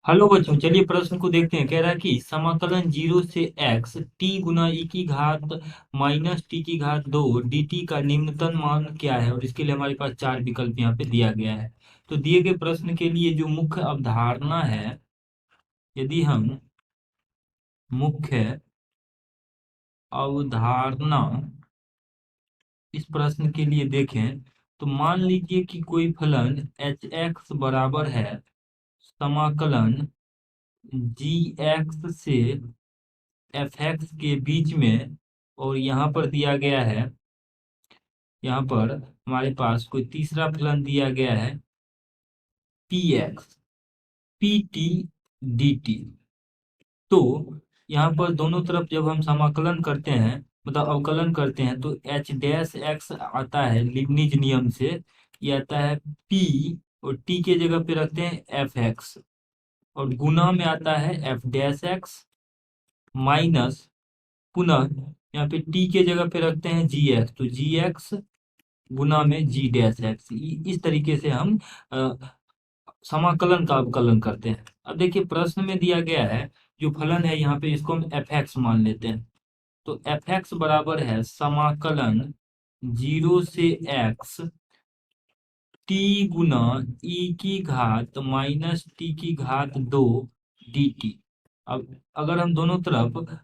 Hello बच्चों, चलिए प्रश्न को देखते हैं। कह रहा है कि समाकलन 0 से x t गुना e की घात माइनस टी की घात 2 dt का निम्नतम मान क्या है। और इसके लिए हमारे पास चार विकल्प यहाँ पे दिया गया है। तो दिए गए प्रश्न के लिए जो मुख्य अवधारणा है, यदि हम मुख्य अवधारणा इस प्रश्न के लिए देखें तो मान लीजिए कि कोई फलन एच एक्स बराबर है समाकलन जी एक्स से एफ एक्स के बीच में। और यहाँ पर दिया गया है, यहाँ पर हमारे पास कोई तीसरा फलन दिया गया है P x P T D T. तो यहाँ पर दोनों तरफ जब हम समाकलन करते हैं, मतलब अवकलन करते हैं, तो एच डैश एक्स आता है लीबनिज नियम से। ये आता है पी, और टी के जगह पे रखते हैं एफ एक्स, और गुना में आता है एफ डैश एक्स माइनस, पुनः यहाँ पे टी के जगह पे रखते हैं जी एक्स, तो जी एक्स गुना में जी डैश एक्स। इस तरीके से हम समाकलन का अवकलन करते हैं। अब देखिए प्रश्न में दिया गया है जो फलन है, यहाँ पे इसको हम एफ एक्स मान लेते हैं। तो एफ एक्स बराबर है समाकलन 0 से x टी गुना ई की घात माइनस टी की घात 2 डी टी। अब अगर हम दोनों तरफ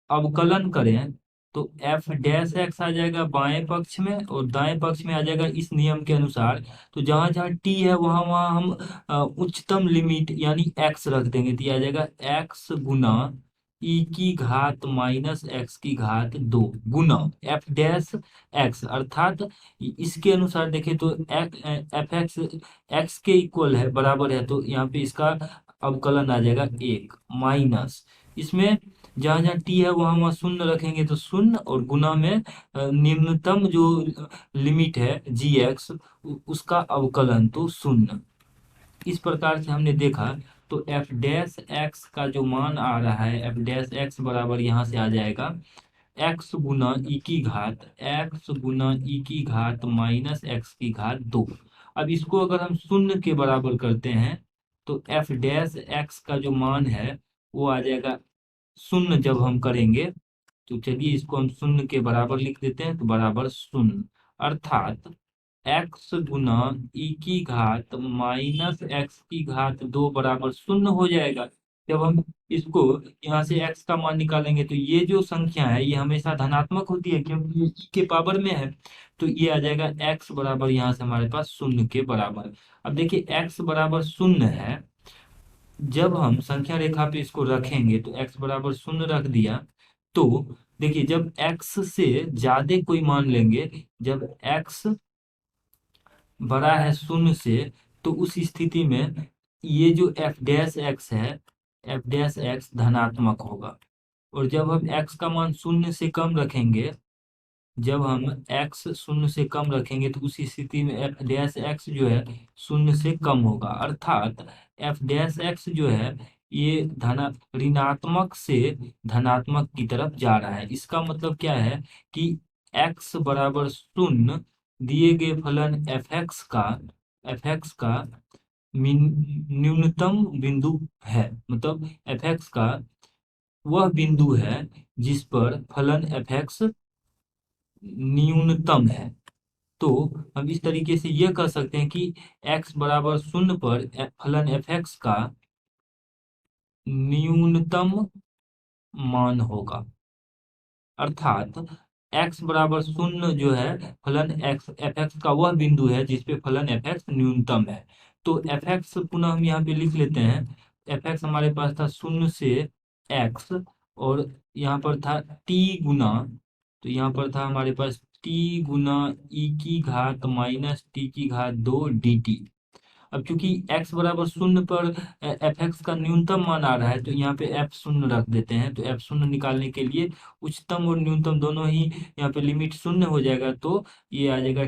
अवकलन करें तो एफ डैश एक्स आ जाएगा बाएं पक्ष में, और दाएं पक्ष में आ जाएगा इस नियम के अनुसार। तो जहां जहां टी है वहां वहां हम उच्चतम लिमिट यानी एक्स रख देंगे, तो ये आ जाएगा एक्स गुना ई की घात माइनस एक्स की घात 2 गुना एफ डैश एक्स, अर्थात इसके अनुसार देखें तो एफ एक्स एक्स के इक्वल है, बराबर है, तो यहाँ पे इसका अवकलन आ जाएगा एक माइनस, इसमें जहाँ जहाँ टी है वहाँ वहाँ शून्य रखेंगे तो शून्य, और गुना में निम्नतम जो लिमिट है जी एक्स उसका अवकलन तो शून्य। इस प्रकार से हमने देखा। तो एफ डैश एक्स का जो मान आ रहा है, एफ डैश एक्स बराबर यहाँ से आ जाएगा एक्स गुना ई की घात, एक्स गुना ई की घात माइनस एक्स की घात 2। अब इसको अगर हम शून्य के बराबर करते हैं तो एफ डैश एक्स का जो मान है वो आ जाएगा शून्य जब हम करेंगे। तो चलिए इसको हम शून्य के बराबर लिख देते हैं, तो बराबर शून्य, अर्थात एक्स गुना ई की घात माइनस एक्स की घात 2 बराबर शून्य हो जाएगा। जब हम इसको यहाँ से एक्स का मान निकालेंगे तो ये जो संख्या है ये हमेशा धनात्मक होती है क्योंकि ये ई के पावर में है। तो ये आ जाएगा एक्स बराबर यहाँ से हमारे पास शून्य के बराबर। अब देखिए एक्स बराबर शून्य है, जब हम संख्या रेखा पे इसको रखेंगे तो x बराबर शून्य रख दिया। तो देखिए जब x से ज्यादा कोई मान लेंगे, जब x बड़ा है शून्य से, तो उस स्थिति में ये जो एफ डैश एक्स है, एफ डैश एक्स धनात्मक होगा। और जब हम x का मान शून्य से कम रखेंगे, जब हम x शून्य से कम रखेंगे तो उस स्थिति में एफ डैश एक्स जो है शून्य से कम होगा, अर्थात एफ डैश एक्स जो है ये धना ऋणात्मक से धनात्मक की तरफ जा रहा है। इसका मतलब क्या है कि x बराबर शून्य दिए गए फलन एफ एक्स का न्यूनतम बिंदु है, मतलब एफ एक्स का वह बिंदु है जिस पर फलन एफ एक्स न्यूनतम है। तो हम इस तरीके से यह कह सकते हैं कि x बराबर शून्य पर फलन एफ एक्स का न्यूनतम मान होगा, अर्थात x बराबर शून्य जो है फलन एक्स एफ एक्स का वह बिंदु है जिसपे फलन एफ एक्स न्यूनतम है। तो एफ एक्स पुनः हम यहाँ पे लिख लेते हैं। एफ एक्स हमारे पास था शून्य से एक्स, और यहाँ पर था टी गुना, तो यहाँ पर था हमारे पास टी गुना ई की घात माइनस टी की घात 2 डी टी। अब चूंकि x बराबर शून्य पर एफ एक्स का न्यूनतम मान आ रहा है, तो यहाँ पे एफ शून्य रख देते हैं। तो एफ शून्य निकालने के लिए उच्चतम और न्यूनतम दोनों ही यहाँ पे लिमिट शून्य हो जाएगा, तो ये आ जाएगा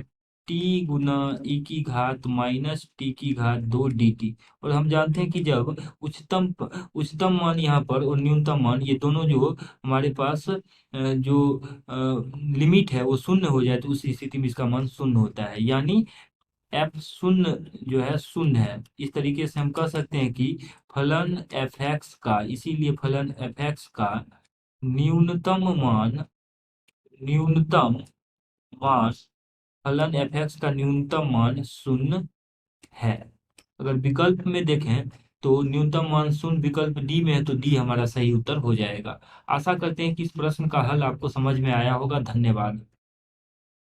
टी गुना ई की घात माइनस टी की घात 2 डी टी। और हम जानते हैं कि जब उच्चतम मान यहाँ पर और न्यूनतम मान ये दोनों जो हमारे पास जो लिमिट है वो शून्य हो जाए, तो उस स्थिति में इसका मान शून्य होता है। यानी एफ शून्य जो है शून्य है। इस तरीके से हम कह सकते हैं कि फलन एफ एक्स का, इसीलिए फलन एफ एक्स का न्यूनतम मान, न्यूनतम मान, फलन एफ एक्स का न्यूनतम मान शून्य है। अगर विकल्प में देखें तो न्यूनतम मान शून्य विकल्प डी में है, तो डी हमारा सही उत्तर हो जाएगा। आशा करते हैं कि इस प्रश्न का हल आपको समझ में आया होगा। धन्यवाद।